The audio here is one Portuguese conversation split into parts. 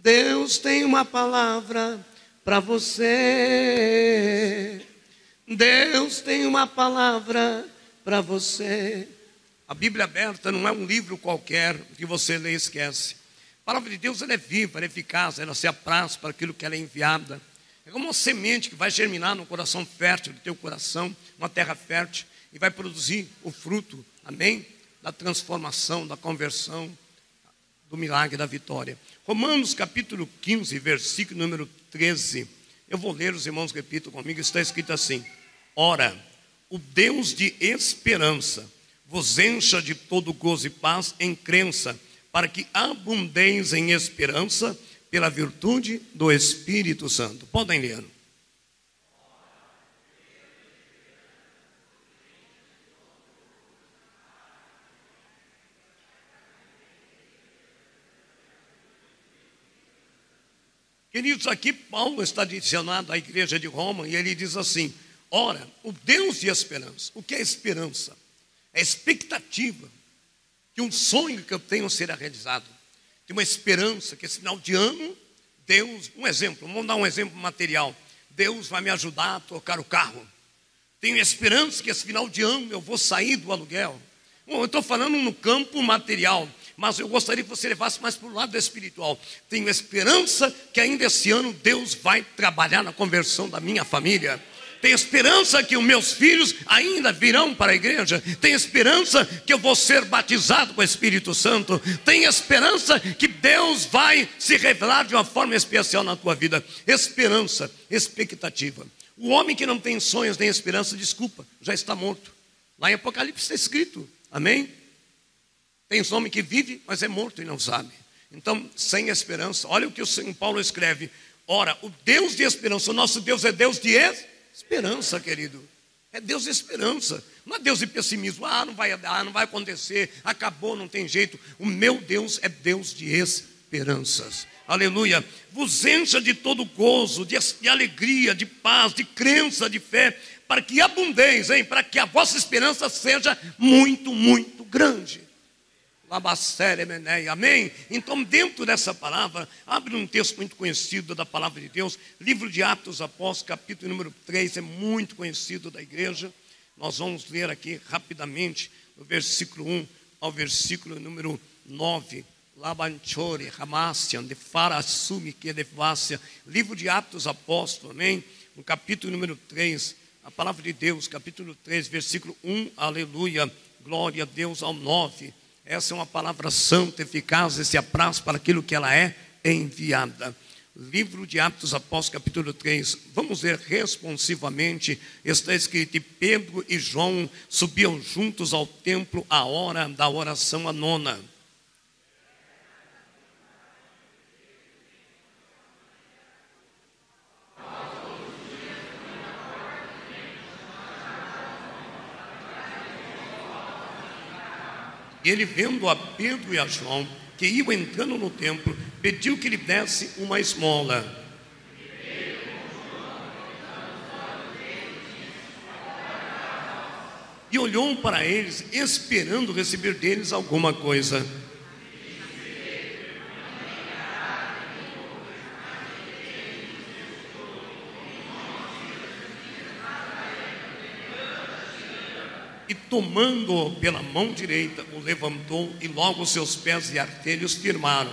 Deus tem uma palavra para você. Deus tem uma palavra para você. A Bíblia aberta não é um livro qualquer que você lê e esquece. A palavra de Deus, ela é viva, ela é eficaz, ela se apraz para aquilo que ela é enviada. É como uma semente que vai germinar no coração fértil do teu coração, uma terra fértil, e vai produzir o fruto, amém? Da transformação, da conversão, do milagre, da vitória. Romanos capítulo 15, versículo número 13. Eu vou ler, os irmãos repitam comigo, está escrito assim: ora, o Deus de esperança vos encha de todo gozo e paz em crença, para que abundeis em esperança pela virtude do Espírito Santo. Podem ler. Queridos, aqui Paulo está direcionado à igreja de Roma e ele diz assim: ora, o Deus de esperança. O que é esperança? É expectativa que um sonho que eu tenho será realizado. Tem uma esperança que esse final de ano, Deus, um exemplo, vamos dar um exemplo material. Deus vai me ajudar a trocar o carro. Tenho esperança que esse final de ano eu vou sair do aluguel. Bom, eu estou falando no campo material, mas eu gostaria que você levasse mais para o lado espiritual. Tenho esperança que ainda esse ano Deus vai trabalhar na conversão da minha família. Tenho esperança que os meus filhos ainda virão para a igreja. Tenho esperança que eu vou ser batizado com o Espírito Santo. Tenho esperança que Deus vai se revelar de uma forma especial na tua vida. Esperança, expectativa. O homem que não tem sonhos nem esperança, desculpa, já está morto. Lá em Apocalipse está escrito, amém? Tem um homem que vive, mas é morto e não sabe. Então, sem esperança, olha o que o São Paulo escreve: ora, o Deus de esperança, o nosso Deus é Deus de esperança, querido. É Deus de esperança. Não é Deus de pessimismo. Não vai dar, não vai acontecer, acabou, não tem jeito. O meu Deus é Deus de esperanças. Aleluia. Vos encha de todo gozo, de alegria, de paz, de crença, de fé, para que abundeis, para que a vossa esperança seja muito, muito grande. Amém? Então, dentro dessa palavra, abre um texto muito conhecido da palavra de Deus, livro de Atos Apóstolos, capítulo número 3, é muito conhecido da igreja. Nós vamos ler aqui rapidamente, do versículo 1 ao versículo número 9. Labanchore, Ramassian, de Farasumi, que Devácia, livro de Atos Apóstolos, amém? No capítulo número 3, a palavra de Deus, capítulo 3, versículo 1, aleluia, glória a Deus, ao 9. Essa é uma palavra santa, eficaz, e se apraz para aquilo que ela é enviada. Livro de Atos Apóstolos, capítulo 3. Vamos ler responsivamente. Está escrito: e Pedro e João subiam juntos ao templo à hora da oração a nona. E ele, vendo a Pedro e a João, que iam entrando no templo, pediu que lhe desse uma esmola. E olhou para eles, esperando receber deles alguma coisa. E tomando-o pela mão direita, o levantou, e logo os seus pés e artelhos firmaram.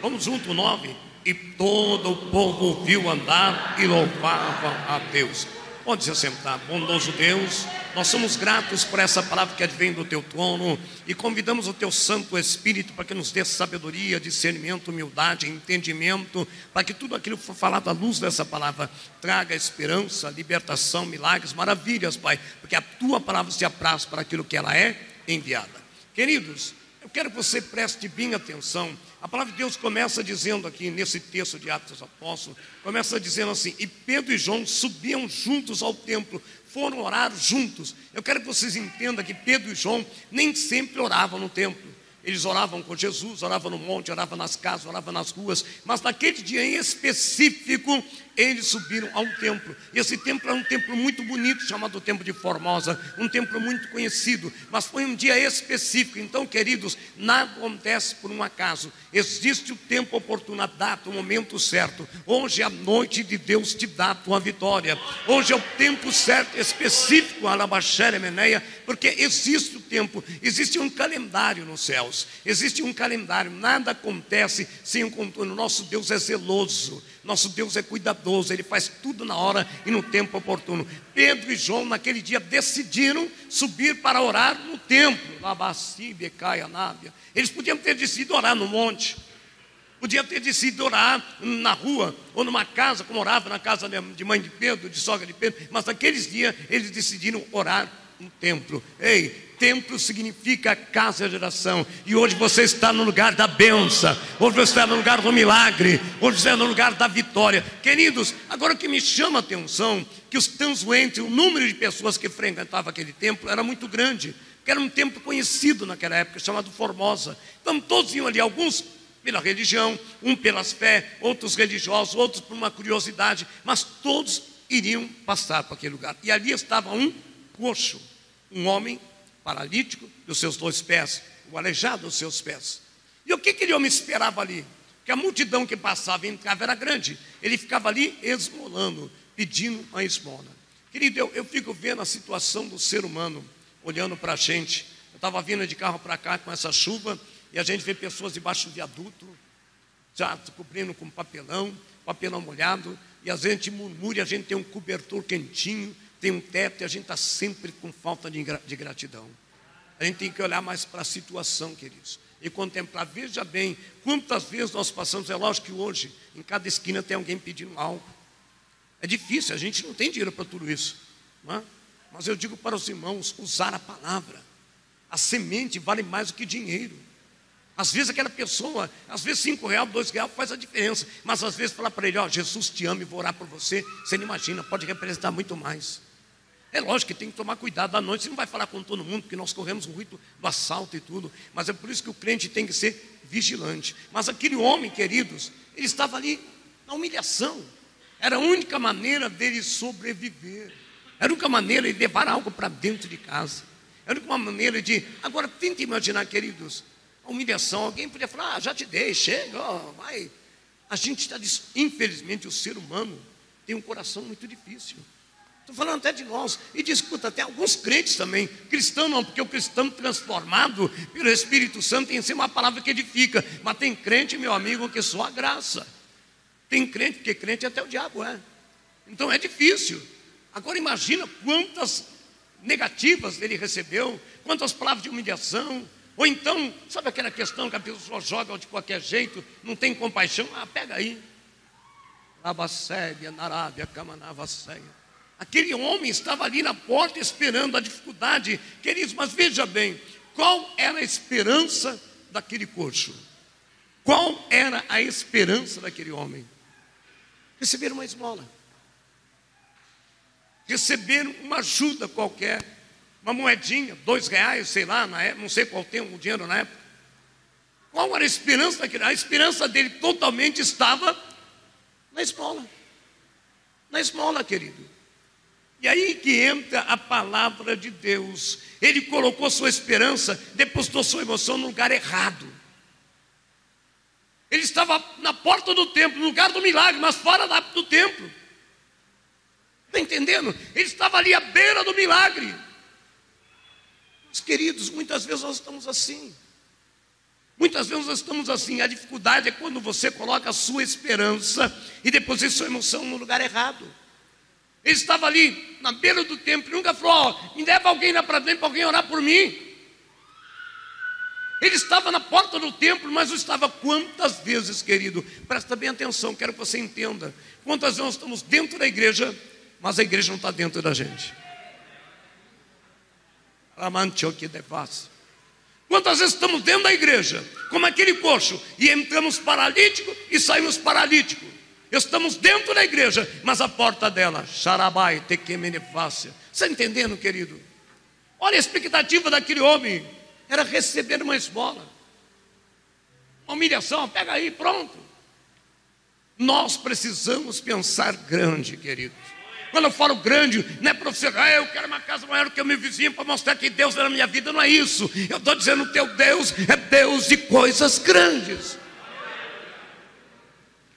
Vamos junto, 9. E todo o povo o viu andar e louvava a Deus. Pode se assentar. Bondoso Deus, nós somos gratos por essa palavra que advém do teu trono e convidamos o teu Santo Espírito para que nos dê sabedoria, discernimento, humildade, entendimento, para que tudo aquilo que for falado à luz dessa palavra traga esperança, libertação, milagres, maravilhas, Pai, porque a tua palavra se apraz para aquilo que ela é enviada. Queridos, eu quero que você preste bem atenção. A palavra de Deus começa dizendo aqui, nesse texto de Atos dos Apóstolos, começa dizendo assim: e Pedro e João subiam juntos ao templo, foram orar juntos. Eu quero que vocês entendam que Pedro e João nem sempre oravam no templo. Eles oravam com Jesus, oravam no monte, oravam nas casas, oravam nas ruas. Mas naquele dia em específico, eles subiram a um templo. E esse templo é um templo muito bonito, chamado Templo de Formosa. Um templo muito conhecido. Mas foi um dia específico. Então, queridos, nada acontece por um acaso. Existe o tempo oportuno, a data, o momento certo. Hoje é a noite de Deus te dá a tua vitória. Hoje é o tempo certo, específico, Alabaxere Meneia, porque existe o tempo, existe um calendário nos céus. Existe um calendário, nada acontece sem um contorno. Nosso Deus é zeloso, nosso Deus é cuidadoso, Ele faz tudo na hora e no tempo oportuno. Pedro e João naquele dia decidiram subir para orar no templo. Eles podiam ter decidido orar no monte, podiam ter decidido orar na rua ou numa casa, como orava na casa de mãe de Pedro, de sogra de Pedro. Mas naqueles dias eles decidiram orar no templo. Ei, templo significa casa de oração. E hoje você está no lugar da bênção. Hoje você está no lugar do milagre. Hoje você está no lugar da vitória. Queridos, agora o que me chama a atenção, que os transuentes, o número de pessoas que frequentavam aquele templo era muito grande, porque era um templo conhecido naquela época, chamado Formosa. Então todos iam ali, alguns pela religião, um pelas fé, outros religiosos, outros por uma curiosidade, mas todos iriam passar para aquele lugar. E ali estava um coxo, um homem paralítico dos seus 2 pés, o aleijado dos seus pés. E o que aquele homem esperava ali? Porque a multidão que passava e entrava era grande. Ele ficava ali esmolando, pedindo uma esmola. Querido, eu fico vendo a situação do ser humano, olhando para a gente. Eu estava vindo de carro para cá com essa chuva, e a gente vê pessoas debaixo do viaduto, já cobrindo com papelão molhado, e a gente murmura, e a gente tem um cobertor quentinho, tem um teto, e a gente está sempre com falta de gratidão. A gente tem que olhar mais para a situação, queridos, e contemplar. Veja bem, quantas vezes nós passamos. É lógico que hoje, em cada esquina tem alguém pedindo algo. É difícil, a gente não tem dinheiro para tudo isso, não é? Mas eu digo para os irmãos, usar a palavra. A semente vale mais do que dinheiro. Às vezes aquela pessoa, às vezes R$5, R$2 faz a diferença. Mas às vezes falar para ele, ó, Jesus te ama e vou orar por você, você não imagina, pode representar muito mais. É lógico que tem que tomar cuidado à noite. Você não vai falar com todo mundo, porque nós corremos o risco do assalto e tudo. Mas é por isso que o crente tem que ser vigilante. Mas aquele homem, queridos, ele estava ali na humilhação. Era a única maneira dele sobreviver. Era a única maneira de levar algo para dentro de casa. Era a única maneira de... Agora, tente imaginar, queridos, a humilhação. Alguém podia falar, já te dei, chega, ó, vai. A gente está... Infelizmente, o ser humano tem um coração muito difícil. Estou falando até de nós. E discuta até alguns crentes também. Cristão não, porque o cristão transformado pelo Espírito Santo tem que ser uma palavra que edifica. Mas tem crente, meu amigo, que só a graça. Tem crente, porque crente até o diabo é. Então é difícil. Agora imagina quantas negativas ele recebeu, quantas palavras de humilhação. Ou então, sabe aquela questão que a pessoa joga de qualquer jeito, não tem compaixão? Ah, pega aí. Labasséia, Narábia, Camanavasséia. Aquele homem estava ali na porta esperando a dificuldade. Queridos, mas veja bem, qual era a esperança daquele coxo? Qual era a esperança daquele homem? Receber uma esmola. Receber uma ajuda qualquer, uma moedinha, R$2, sei lá, na época, não sei qual tem o dinheiro na época. Qual era a esperança daquele? A esperança dele totalmente estava na esmola. Na esmola, querido. E aí que entra a palavra de Deus. Ele colocou sua esperança, depositou sua emoção no lugar errado. Ele estava na porta do templo, no lugar do milagre, mas fora do templo. Está entendendo? Ele estava ali à beira do milagre. Meus queridos, muitas vezes nós estamos assim. Muitas vezes nós estamos assim. A dificuldade é quando você coloca a sua esperança e deposita sua emoção no lugar errado. Ele estava ali na beira do templo e nunca falou, ó, me leva alguém lá para dentro para alguém orar por mim. Ele estava na porta do templo, mas não estava. Quantas vezes, querido, presta bem atenção, quero que você entenda. Quantas vezes nós estamos dentro da igreja, mas a igreja não está dentro da gente. Quantas vezes estamos dentro da igreja, como aquele coxo, e entramos paralítico e saímos paralítico. Estamos dentro da igreja, mas a porta dela, xarabai, tequemenefácia. Você está entendendo, querido? Olha a expectativa daquele homem, era receber uma esmola. uma humilhação, pega aí, pronto. Nós precisamos pensar grande, queridos. Quando eu falo grande, não é para você, eu quero uma casa maior que o meu vizinho para mostrar que Deus é na minha vida, não é isso. Eu estou dizendo, o teu Deus é Deus de coisas grandes.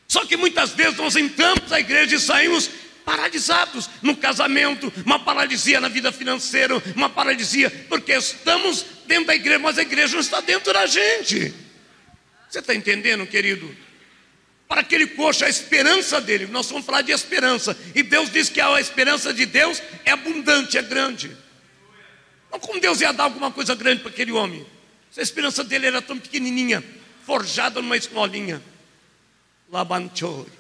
Só que muitas vezes nós entramos na igreja e saímos paralisados no casamento, uma paralisia na vida financeira, uma paralisia, porque estamos dentro da igreja, mas a igreja não está dentro da gente. Você está entendendo, querido? Para aquele coxo, a esperança dele, nós vamos falar de esperança, e Deus diz que a esperança de Deus é abundante, é grande. Então, como Deus ia dar alguma coisa grande para aquele homem? Se a esperança dele era tão pequenininha, forjada numa esmolinha. Labanchori.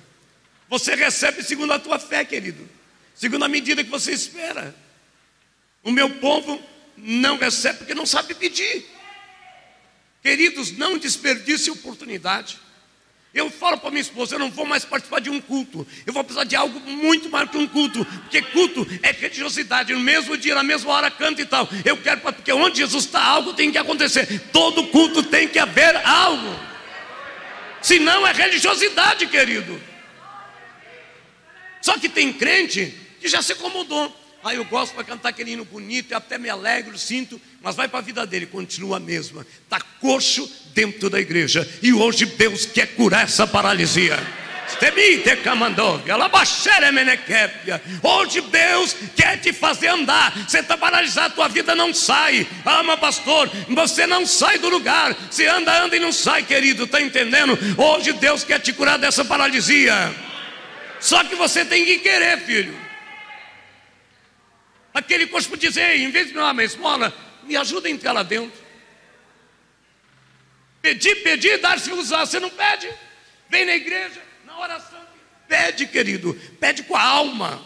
Você recebe segundo a tua fé, querido, segundo a medida que você espera. O meu povo não recebe porque não sabe pedir. Queridos, não desperdice oportunidade. Eu falo para minha esposa, eu não vou mais participar de um culto, eu vou precisar de algo muito mais que um culto, porque culto é religiosidade, no mesmo dia, na mesma hora, canta e tal. Eu quero, porque onde Jesus está, algo tem que acontecer, todo culto tem que haver algo, senão é religiosidade, querido. Só que tem crente que já se acomodou. Eu gosto para cantar aquele hino bonito, eu até me alegro, sinto, mas vai para a vida dele, continua a mesma. Está coxo dentro da igreja. E hoje Deus quer curar essa paralisia. Hoje Deus quer te fazer andar. Você está paralisado, tua vida não sai. Mas pastor, você não sai do lugar. Você anda e não sai, querido, está entendendo? Hoje Deus quer te curar dessa paralisia. Só que você tem que querer, filho. Aquele coxo podia dizer, em vez de me dar uma esmola, me ajuda a entrar lá dentro. Pedir, dar-se usar. Você não pede? Vem na igreja, na oração, pede, querido, pede com a alma.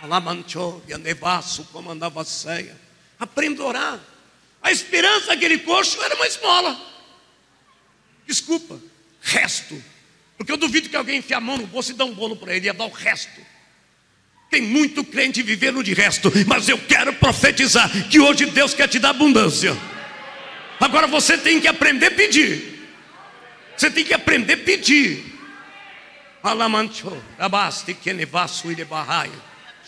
Alamanchou, e a nevaço comandava a ceia. Aprenda a orar. A esperança daquele coxo era uma esmola. Desculpa, resto. Porque eu duvido que alguém enfie a mão no bolso e dá um bolo para ele, ia dar o resto. Tem muito crente vivendo de resto, mas eu quero profetizar que hoje Deus quer te dar abundância. Agora você tem que aprender a pedir. Você tem que aprender a pedir. Alamancho, abaste que nevaço e barraia,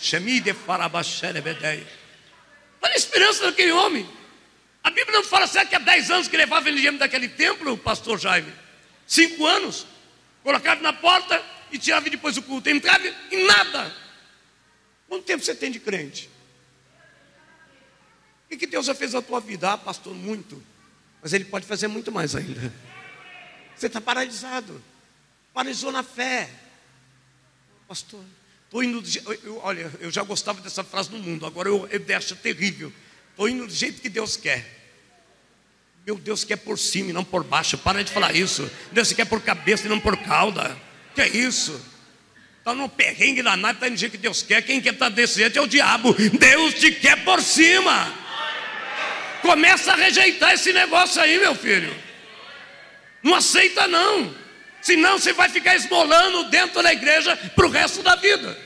chemide farabachere. Olha a esperança daquele homem. A Bíblia não fala, será que há 10 anos que levava ele daquele templo, pastor Jaime? 5 anos, colocava na porta e tirava depois o culto, entrava e nada. Quanto tempo você tem de crente? O que Deus já fez na tua vida? Pastor, muito. Mas Ele pode fazer muito mais ainda. Você está paralisado. Paralisou na fé. Pastor, estou indo olha, eu já gostava dessa frase no mundo. Agora eu acho terrível. Estou indo do jeito que Deus quer. Meu Deus quer por cima e não por baixo. Para de falar isso. Deus quer por cabeça e não por cauda. Que é isso? Está no perrengue danado, está no jeito que Deus quer. Quem quer estar desse jeito é o diabo. Deus te quer por cima. Começa a rejeitar esse negócio aí, meu filho. Não aceita não. Senão você vai ficar esmolando dentro da igreja para o resto da vida.